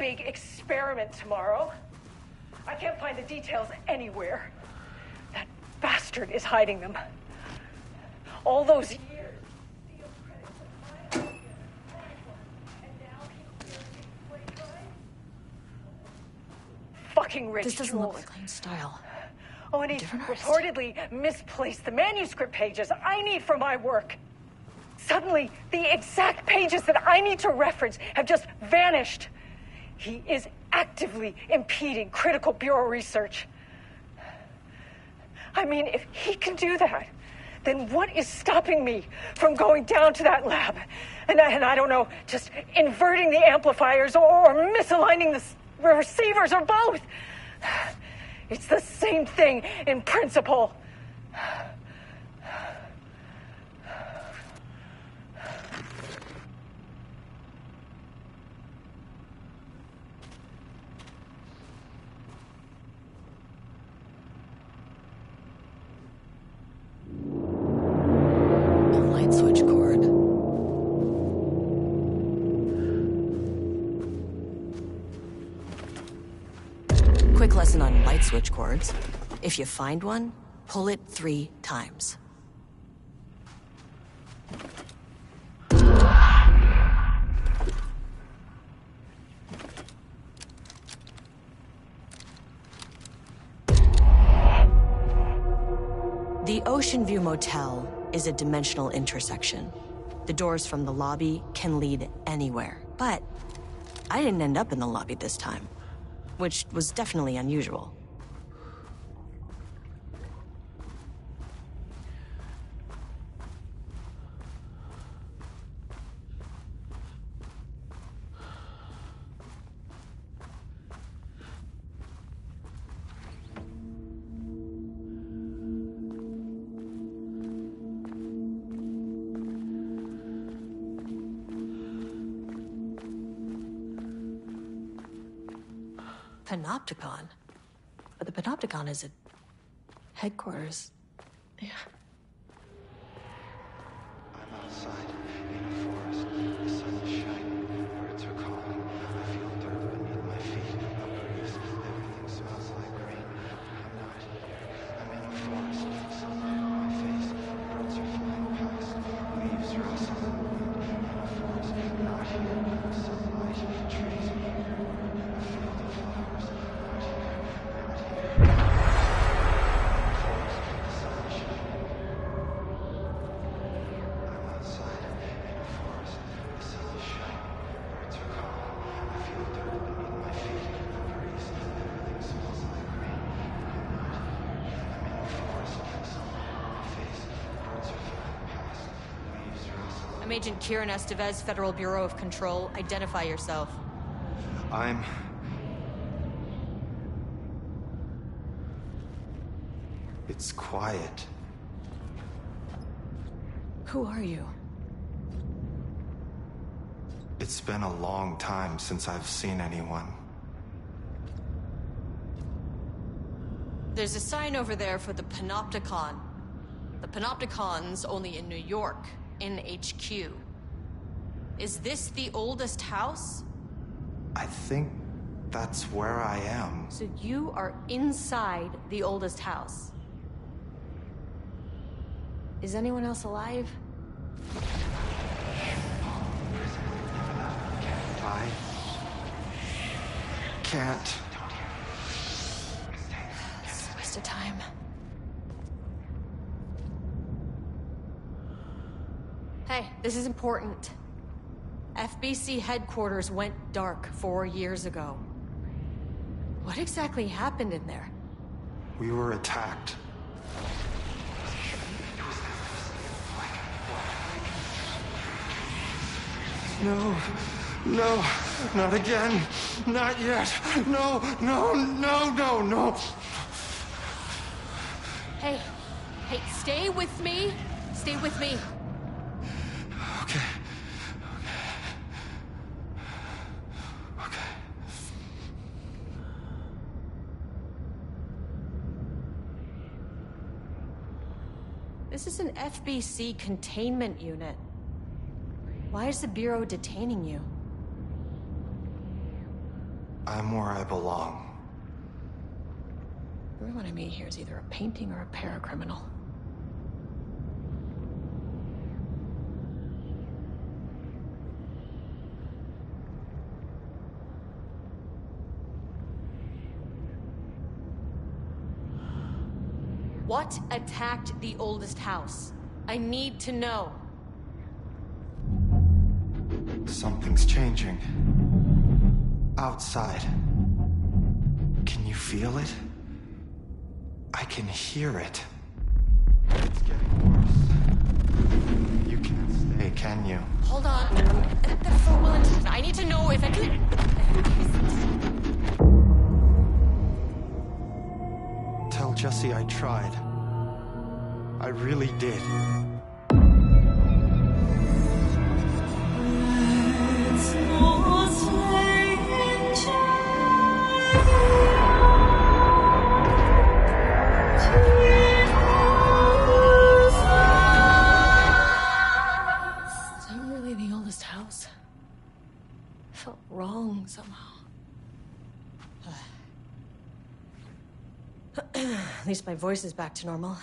big experiment tomorrow. I can't find the details anywhere. That bastard is hiding them. All those years. Fucking rich. This doesn't look like Lane's style. Oh, and he's reportedly misplaced the manuscript pages I need for my work. Suddenly, the exact pages that I need to reference have just vanished. He is actively impeding critical bureau research. I mean, if he can do that, then what is stopping me from going down to that lab? And I don't know, just inverting the amplifiers or misaligning the receivers or both. It's the same thing in principle. Light switch cord. Quick lesson on light switch cords. If you find one, pull it 3 times. The Ocean View Motel is a dimensional intersection. The doors from the lobby can lead anywhere, but I didn't end up in the lobby this time, which was definitely unusual. Panopticon? But the Panopticon is at headquarters. Yeah. I'm outside in a forest. The sun is shining. Birds are calling. I feel dirt beneath my feet. A breeze. Everything smells like rain. I'm not here. I'm in a forest. Sun hit my face. Birds are flying past. Leaves rustle in the wind. In a forest. Not here. Sunlight. Trees. A field of flowers. Not here. Not here. Forest. The sun is shining. I'm outside in a forest. The sun is shining. Birds are calling. I feel dirt beneath my feet. A breeze. Everything smells like rain. I'm not here. I'm in a forest. Sun hit my face. Birds are flying past. Leaves rustle. I'm Agent Kieran Estevez, Federal Bureau of Control. Identify yourself. It's quiet. Who are you? It's been a long time since I've seen anyone. There's a sign over there for the Panopticon. The Panopticon's only in New York, in HQ. Is this the oldest house? I think that's where I am. So you are inside the oldest house. Is anyone else alive? I can't. It's a waste of time. Hey, this is important. FBC headquarters went dark 4 years ago. What exactly happened in there? We were attacked. No, no, not again. Not yet. No, no, no, no, no. Hey, stay with me. Stay with me. Okay. Okay. This is an FBC containment unit. Why is the Bureau detaining you? I'm where I belong. Everyone I meet here is either a painting or a paracriminal. What attacked the oldest house? I need to know. Something's changing. Outside. Can you feel it? I can hear it. It's getting worse. You can't stay, can you? Hold on. That's so well intentioned. I need to know if I can. Tell Jesse I tried. I really did. Felt wrong somehow. At least my voice is back to normal.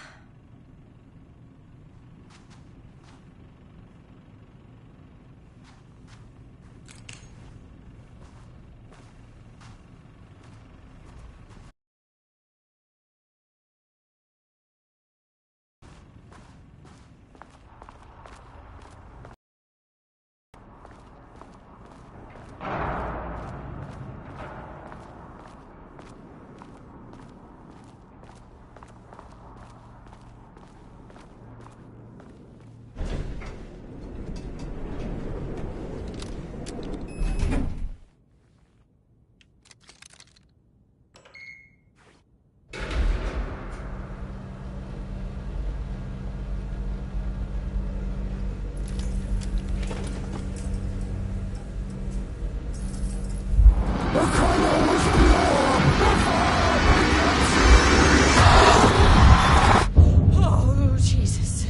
Oh, Jesus.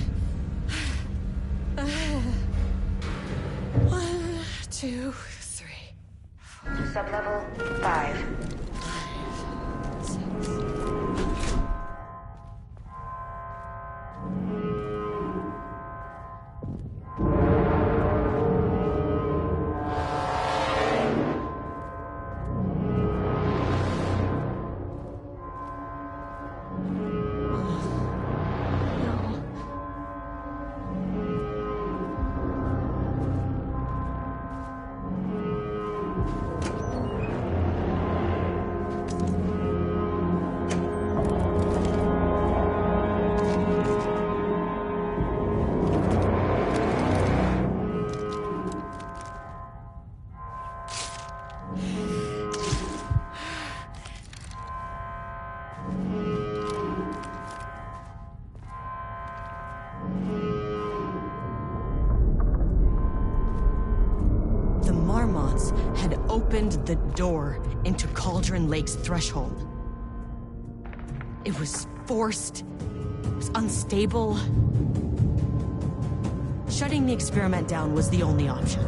1, 2, 3. Sublevel 5. 6. The Marmots had opened the door into Cauldron Lake's threshold. It was forced. It was unstable. Shutting the experiment down was the only option.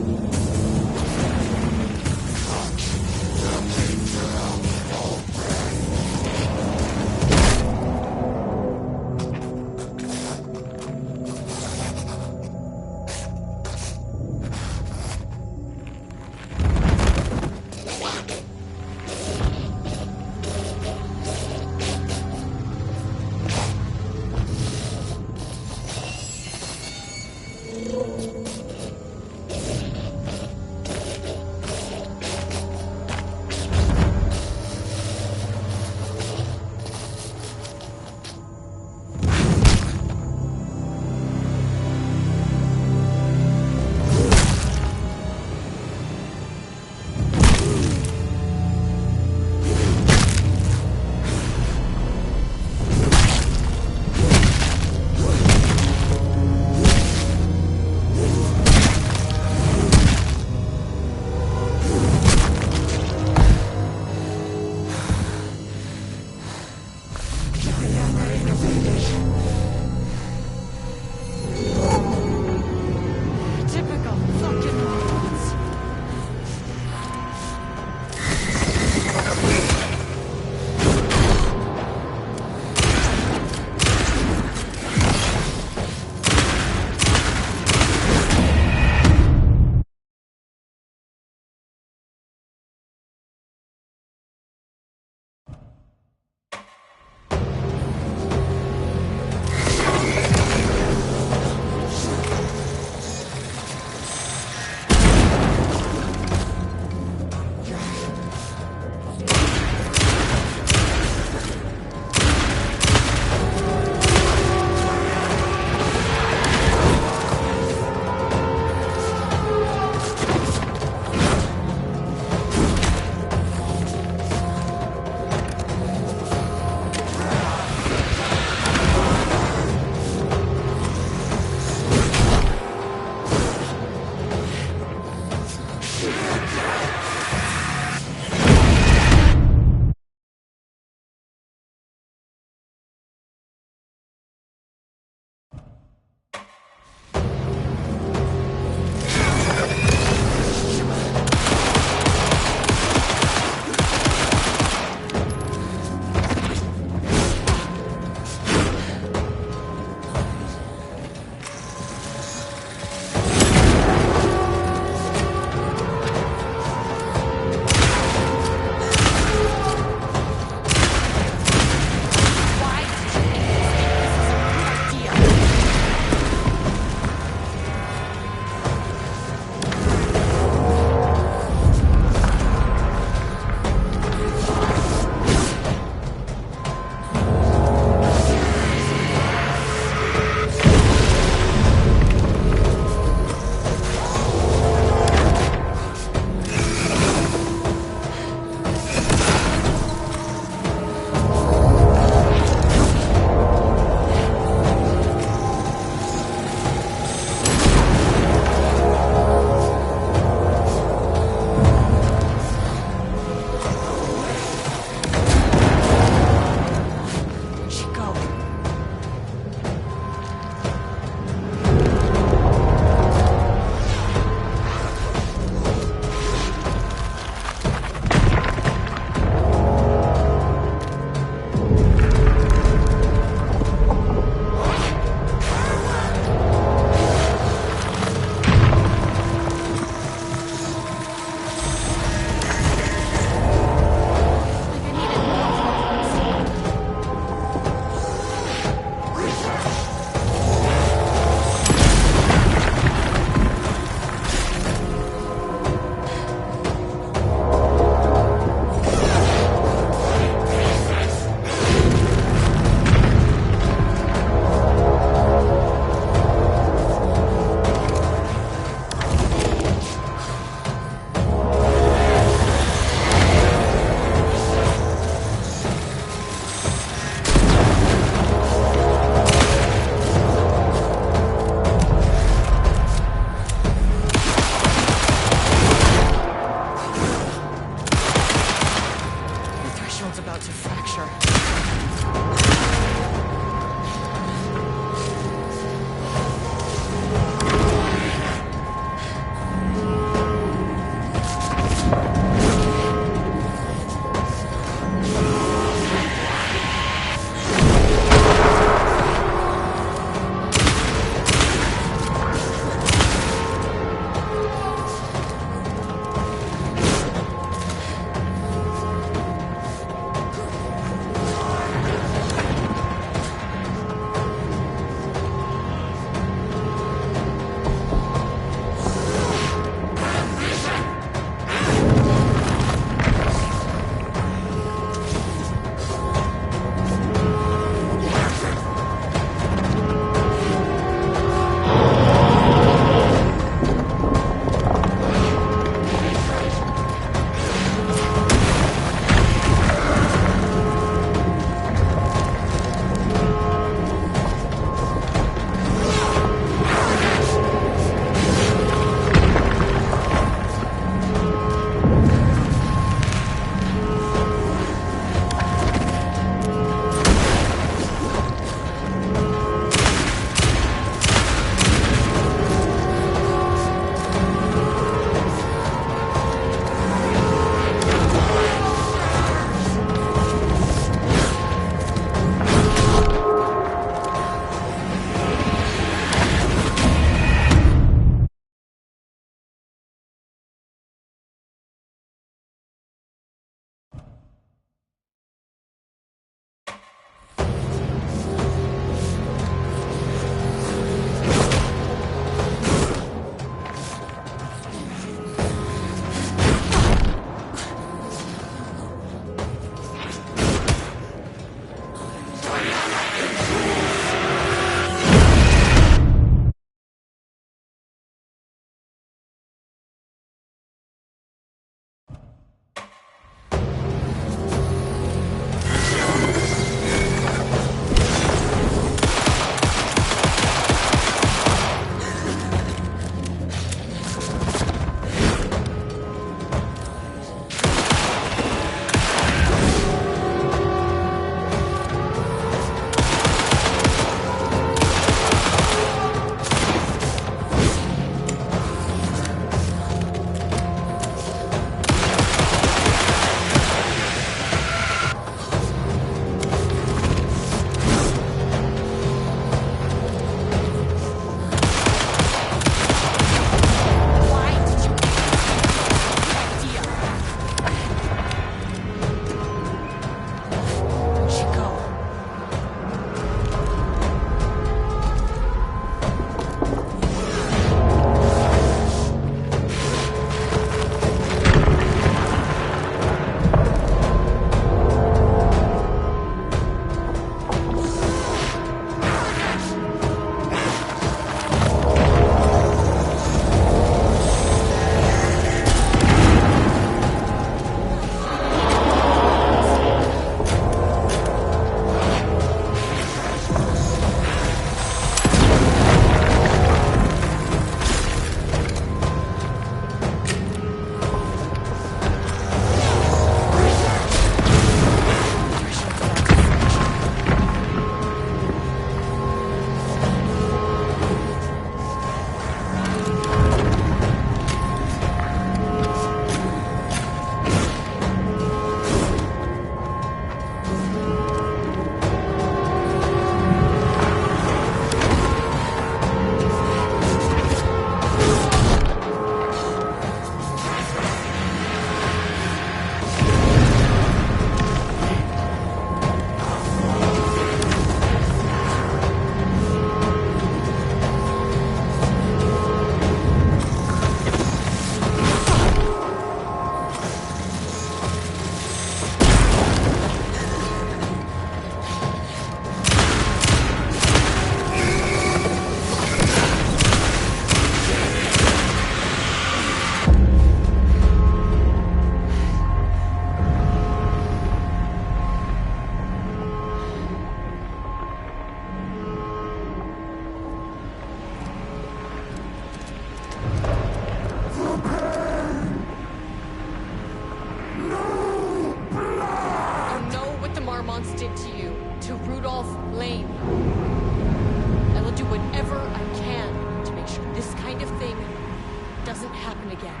happened again.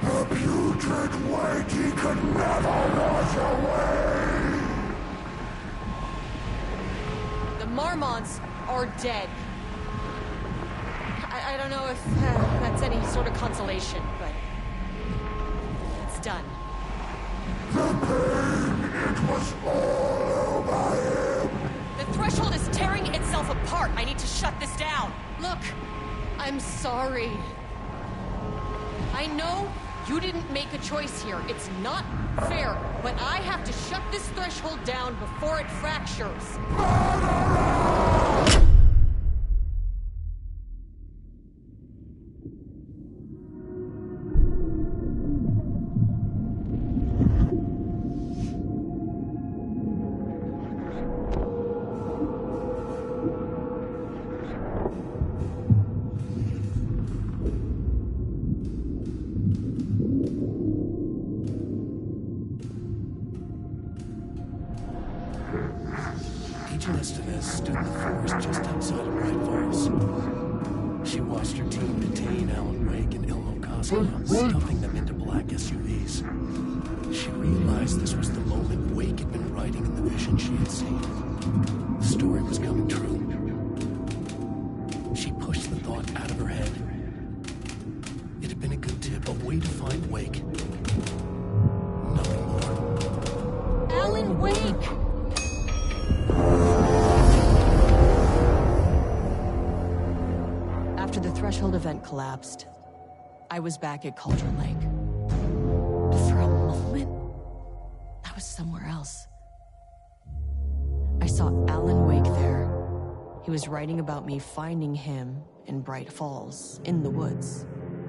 The putrid weight he could never wash away! The Marmonts are dead. I don't know if that's any sort of consolation, but it's done. The pain, it was all over him! The threshold is tearing itself apart. I need to shut this down. Look, I'm sorry. I know you didn't make a choice here. It's not fair, but I have to shut this threshold down before it fractures. Agent Estevez stood in the forest just outside of Bright Falls. She watched her team detain Alan Wake and Ilmo Koskian, stuffing them into black SUVs. She realized this was the moment Wake had been writing in the vision she had seen. The story was coming true. She pushed the thought out of her head. It had been a good tip, a way to find Wake. Nothing more. Alan Wake! After the threshold event collapsed, I was back at Cauldron Lake. But for a moment, I was somewhere else. I saw Alan Wake there. He was writing about me finding him in Bright Falls, in the woods.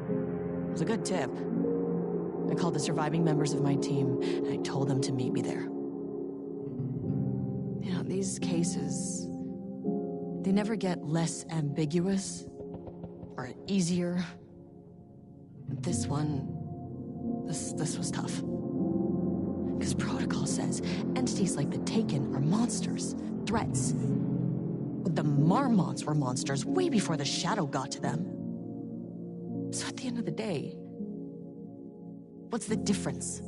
It was a good tip. I called the surviving members of my team, and I told them to meet me there. You know, these cases, they never get less ambiguous or easier. This one, this was tough. Because protocol says entities like the Taken are monsters, threats. But the Marmonts were monsters way before the Shadow got to them. So at the end of the day, what's the difference?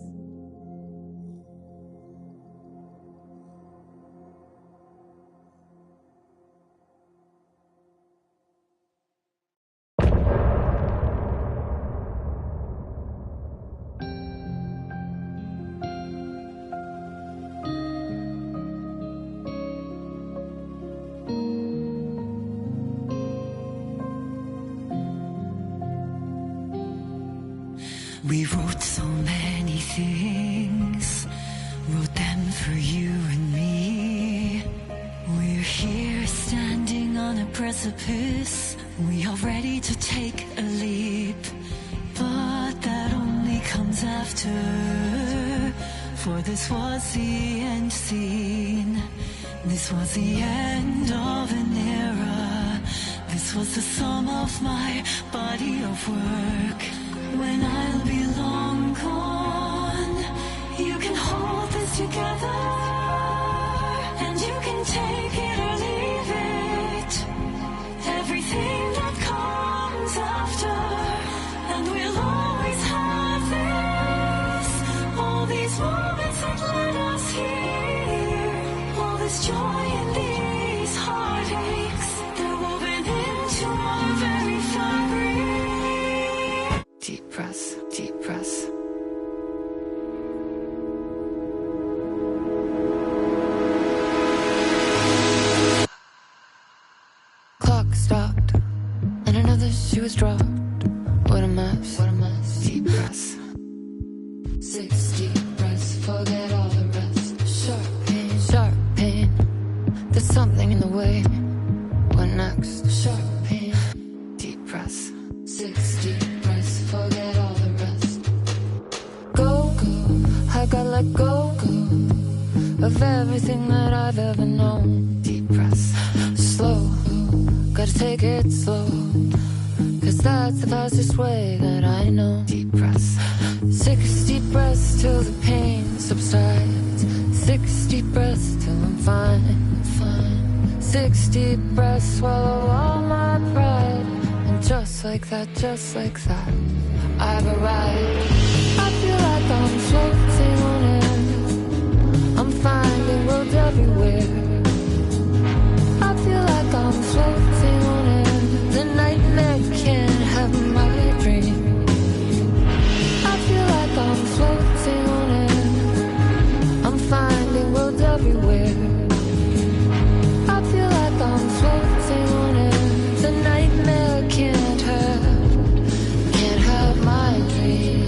We wrote so many things, wrote them for you and me. We're here standing on a precipice. We are ready to take a leap, but that only comes after. For this was the end scene. This was the end of an era. This was the sum of my body of work. When I'll be long gone, you can hold this together, and you can take it or leave it. Everything that comes after, and we'll always have this. All these moments that led us here, all this joy and these heartaches, they're woven into our very fabric. Deep breaths, deep breaths. Clock stopped, and another shoe was dropped. What a mess, what a mess. Deep breaths. 6 deep breaths, forget all the rest. Sharp pain. There's something in the way. What next? Sharp pain. Deep breaths. 6 deep breaths, forget all the rest. Go, I gotta let go of everything that I've ever known. Deep breaths. Slow, gotta take it slow, 'cause that's the fastest way that I know. Deep breaths. 6 deep breaths till the pain subsides. 6 deep breaths till I'm fine. 6 deep breaths, swallow all my pride, and just Just like that, just like that, I've arrived. I feel like I'm floating on air. I'm finding roads everywhere. I feel like I'm floating on air. The nightmare can't have my dream. I feel like I'm floating on air. I'm finding roads everywhere. I feel like I'm floating on air. The nightmare can't have my dream.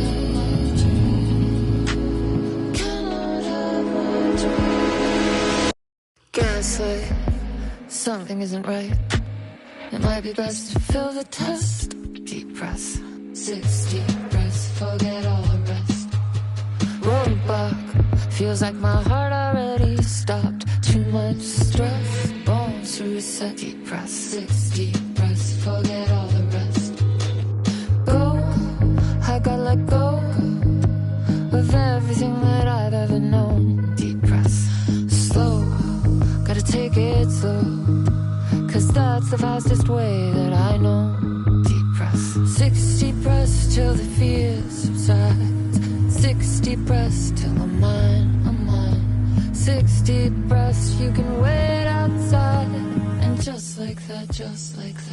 Cannot have my dream. Gaslight, something isn't right. It might be best to fill the test. Deep breaths, 6 deep breaths, forget all the rest. Roadblock, feels like my heart already stopped. Too much stress, bones to reset. Deep breaths, 6 deep breaths, forget all the rest. Go, I gotta let go of everything that I've ever known. Deep breaths, slow, gotta take it slow, 'cause that's the fastest way that I know. Deep breaths, 6 deep breaths till the fear subsides. 6 deep breaths till I'm mine, I'm mine. 6 deep breaths, you can wait outside. And just like that, just like that,